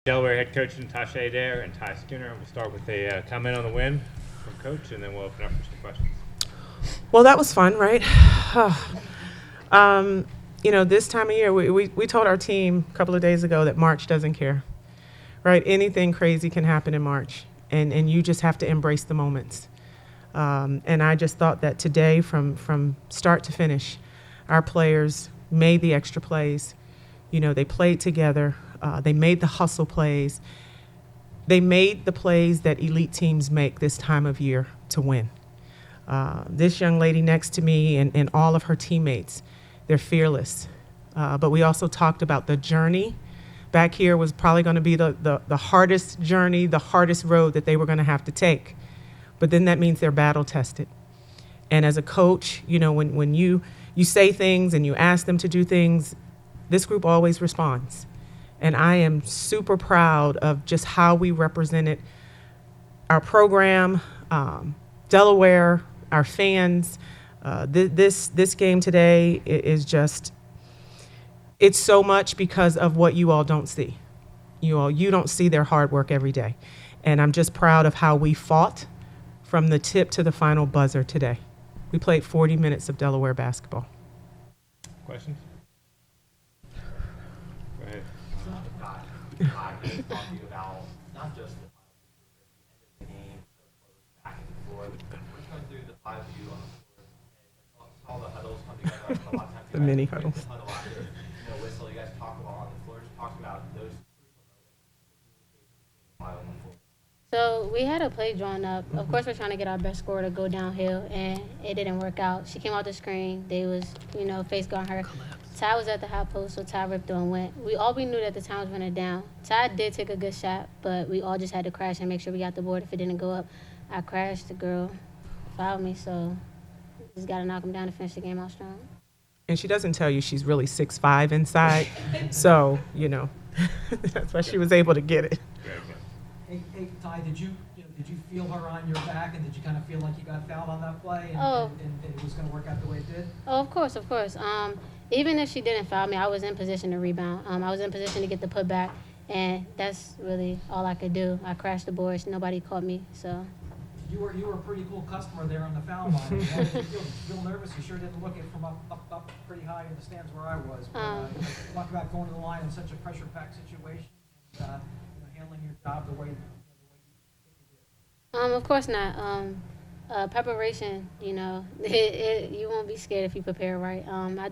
Delaware head coach Natasha Adair and Ty Skinner. We'll start with a comment on the win from Coach, and then we'll open up for some questions. Well, that was fun, right? This time of year, we told our team a couple of days ago that March doesn't care, right? Anything crazy can happen in March, and you just have to embrace the moments. And I just thought that today, from start to finish, our players made the extra plays. They played together. They made the hustle plays. They made the plays that elite teams make this time of year to win. This young lady next to me and all of her teammates, they're fearless. But we also talked about the journey. Back here was probably going to be the hardest journey, the hardest road that they were going to have to take. But then that means they're battle tested. And as a coach, when you say things and you ask them to do things, this group always responds. And I am super proud of just how we represented our program, Delaware, our fans. This game today is just, it's so much because of what you all don't see. You don't see their hard work every day. And I'm just proud of how we fought from the tip to the final buzzer today. We played 40 minutes of Delaware basketball. Questions? Go ahead. Talking about not just the end of the game, back and forth. We're going through the five of you on the floor, and all the huddles come together. A lot of times The mini huddles. Huddle after, whistle. You guys talk about on the floor. Just talk about those crucial moments on the floor. So we had a play drawn up. Of course, we're trying to get our best scorer to go downhill, and it didn't work out. She came out the screen. They was, face guard her. Ty was at the high post, so Ty ripped through and went. We knew that the time was running down. Ty did take a good shot, but we all just had to crash and make sure we got the board if it didn't go up. I crashed. The girl fouled me, so just got to knock him down to finish the game out strong. And she doesn't tell you she's really 6'5" inside. So, that's why she was able to get it. Hey, Ty, did you feel her on your back, and did you kind of feel like you got fouled on that play, and it was going to work out the way it did? Oh, of course. Even if she didn't foul me, I was in position to rebound. I was in position to get the putback, and that's really all I could do. I crashed the boards. Nobody caught me, so. You were a pretty cool customer there on the foul line. Did you feel nervous? You sure didn't look it from up pretty high in the stands where I was. But, talk about going to the line in such a pressure-packed situation and handling your job the way you did. Of course not. Preparation, you won't be scared if you prepare right. I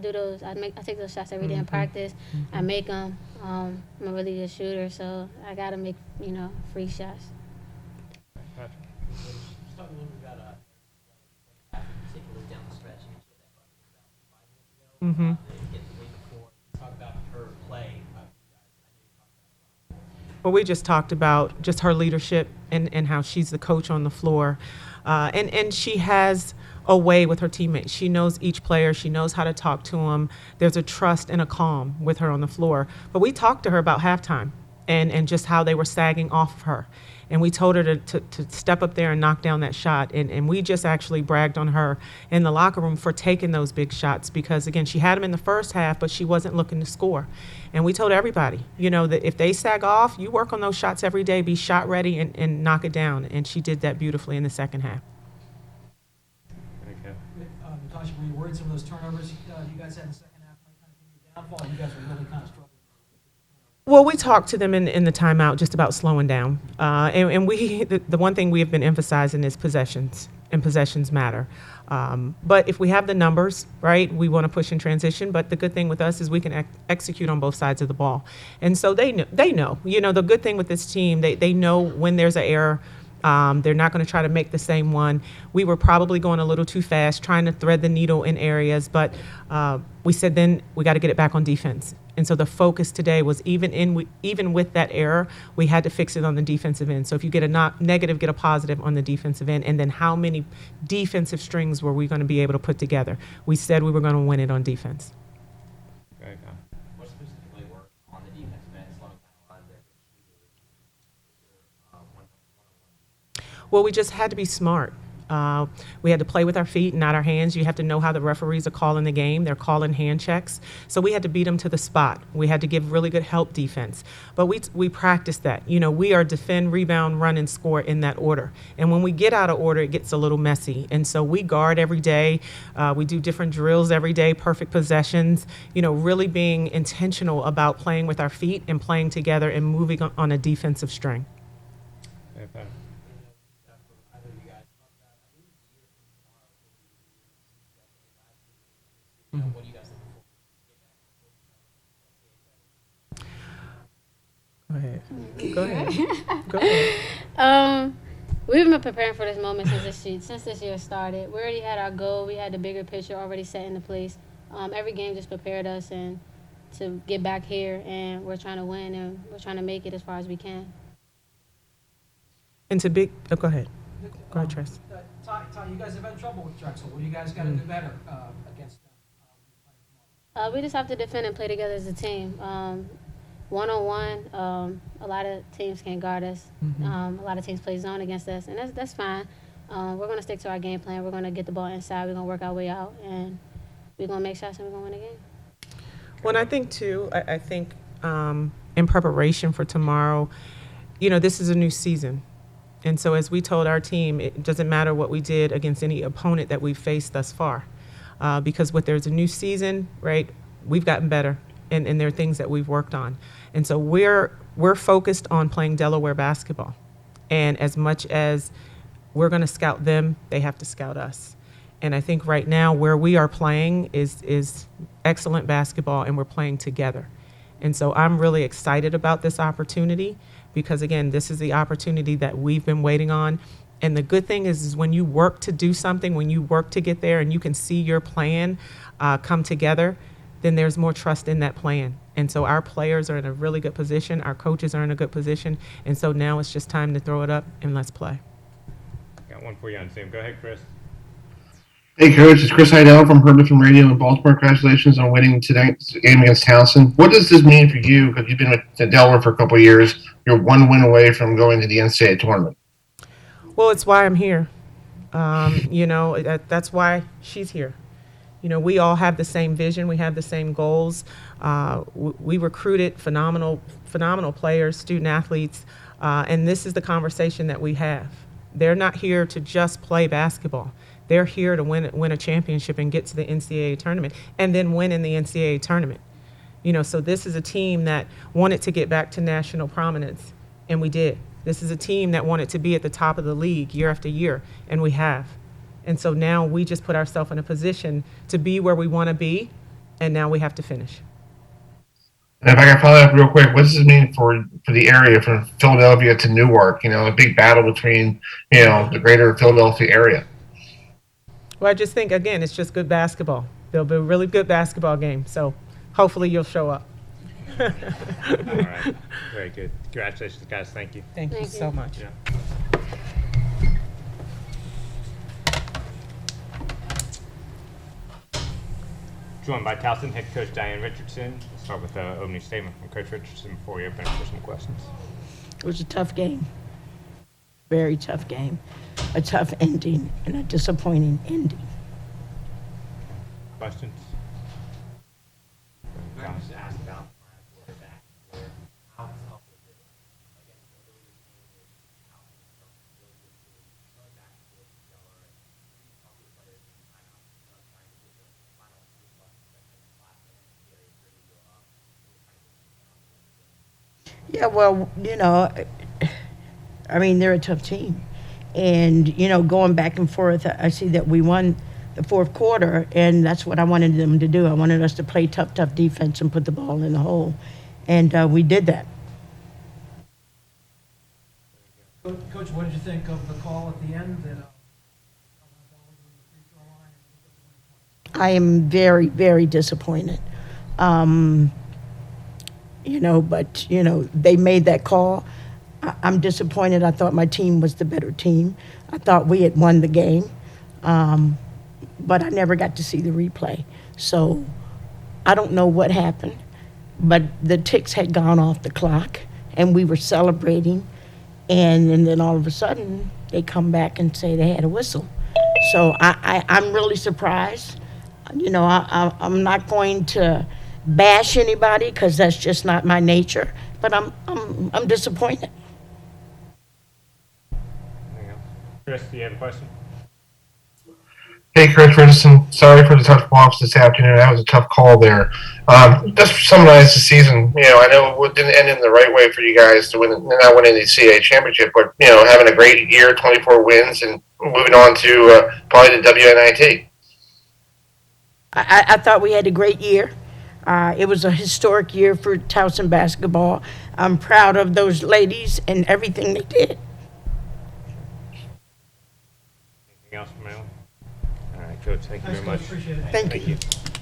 take those shots every day in practice. I make them. I'm a really good shooter, so I gotta make, free shots. Patrick. Just talk a little bit about particularly down the stretch. And you said that 5 minutes ago. Get the week before. Talk about her play. Well, we just talked about just her leadership and how she's the coach on the floor. And she has a way with her teammates. She knows each player. She knows how to talk to them. There's a trust and a calm with her on the floor. But we talked to her about halftime and just how they were sagging off of her. And we told her to step up there and knock down that shot. And we just actually bragged on her in the locker room for taking those big shots because, again, she had them in the first half, but she wasn't looking to score. And we told everybody, that if they sag off, you work on those shots every day, be shot ready and knock it down. And she did that beautifully in the second half. Okay. Natasha, were you worried some of those turnovers you guys had in the second half might kind of be your downfall? You guys were really kind of struggling. Well, we talked to them in the timeout just about slowing down. And the one thing we have been emphasizing is possessions, and possessions matter. But if we have the numbers, right, we want to push in transition. But the good thing with us is we can execute on both sides of the ball. And so they know. The good thing with this team, they know when there's an error. They're not going to try to make the same one. We were probably going a little too fast, trying to thread the needle in areas. But we said then we got to get it back on defense. And so the focus today was even with that error, we had to fix it on the defensive end. So if you get a negative, get a positive on the defensive end. And then how many defensive strings were we going to be able to put together? We said we were going to win it on defense. Very good. What specifically worked on the defensive end, slowing down lines there? Well, we just had to be smart. We had to play with our feet, not our hands. You have to know how the referees are calling the game. They're calling hand checks. So we had to beat them to the spot. We had to give really good help defense. But we practiced that. You know, we are defend, rebound, run, and score in that order. And when we get out of order, it gets a little messy. And so we guard every day. We do different drills every day, perfect possessions, you know, really being intentional about playing with our feet and playing together and moving on a defensive string. Okay, fine. What do you guys think? Go ahead. Go ahead. We've been preparing for this moment since this year started. We already had our goal. We had the bigger picture already set into place. Every game just prepared us and to get back here, and we're trying to win, and we're trying to make it as far as we can. And to big, go ahead. Go ahead, Trace. Ty, you guys have had trouble with Drexel. What do you guys got to do better against them? We just have to defend and play together as a team. One-on-one, a lot of teams can't guard us. A lot of teams play zone against us, and that's fine. We're going to stick to our game plan. We're going to get the ball inside. We're going to work our way out, and we're going to make shots, and we're going to win the game. Well, and I think, too, I think in preparation for tomorrow, you know, this is a new season. And so as we told our team, it doesn't matter what we did against any opponent that we've faced thus far. Because there's a new season, right, we've gotten better, and there are things that we've worked on. And so we're focused on playing Delaware basketball. And as much as we're going to scout them, they have to scout us. And I think right now where we are playing is excellent basketball, and we're playing together. And so I'm really excited about this opportunity because, again, this is the opportunity that we've been waiting on. And the good thing is when you work to do something, when you work to get there and you can see your plan come together, then there's more trust in that plan. And so our players are in a really good position. Our coaches are in a good position. And so now it's just time to throw it up and let's play. Got one for you on Zoom. Go ahead, Chris. Hey, Coach, it's Chris Heidel from Heard FM Radio in Baltimore. Congratulations on winning tonight's game against Townsend. What does this mean for you? Because you've been with Delaware for a couple of years. You're one win away from going to the NCAA tournament. Well, it's why I'm here. You know, that's why she's here. You know, we all have the same vision. We have the same goals. We recruited phenomenal players, student athletes, and this is the conversation that we have. They're not here to just play basketball. They're here to win a championship and get to the NCAA tournament and then win in the NCAA tournament. You know, so this is a team that wanted to get back to national prominence, and we did. This is a team that wanted to be at the top of the league year after year, and we have. And so now we just put ourselves in a position to be where we want to be, and now we have to finish. And if I can follow up real quick, what does this mean for the area from Philadelphia to Newark? You know, a big battle between, you know, the greater Philadelphia area. Well, I just think, again, it's just good basketball. There'll be a really good basketball game, so hopefully you'll show up. All right. Very good. Congratulations, guys. Thank you. Thank you Thank so you. much. Yeah. Joined by Towson head coach Diane Richardson. We'll start with the opening statement from Coach Richardson before we open up for some questions. It was a tough game. Very tough game. A tough ending and a disappointing ending. Questions? I just asked about quarterback. How tough was it against a really good team with how really good team going back and forth with Delaware and talk to the players in timeout, trying to get the final 3 bucks at the last minute and get it ready to go up. Yeah, well, you know, I mean, they're a tough team. And, you know, going back and forth, I see that we won the fourth quarter, and that's what I wanted them to do. I wanted us to play tough defense and put the ball in the hole. And we did that. Coach, what did you think of the call at the end that I am very, very disappointed. You know, but, you know, they made that call. I'm disappointed. I thought my team was the better team. I thought we had won the game. But I never got to see the replay. So I don't know what happened, but the ticks had gone off the clock and we were celebrating. And then all of a sudden they come back and say they had a whistle. So I'm really surprised. You know, I'm not going to bash anybody because that's just not my nature, but I'm disappointed. Anything else? Chris, do you have a question? Hey, Chris Richardson. Sorry for the tough loss this afternoon. That was a tough call there. Just summarize the season. You know, I know it didn't end in the right way for you guys to win, not winning the CA championship, but you know, having a great year, 24 wins, and moving on to probably the WNIT. I thought we had a great year. It was a historic year for Towson basketball. I'm proud of those ladies and everything they did. Anything else from anyone? All right, Coach, thank you Thanks, very Coach. much. Appreciate it. Thank you. Thank you.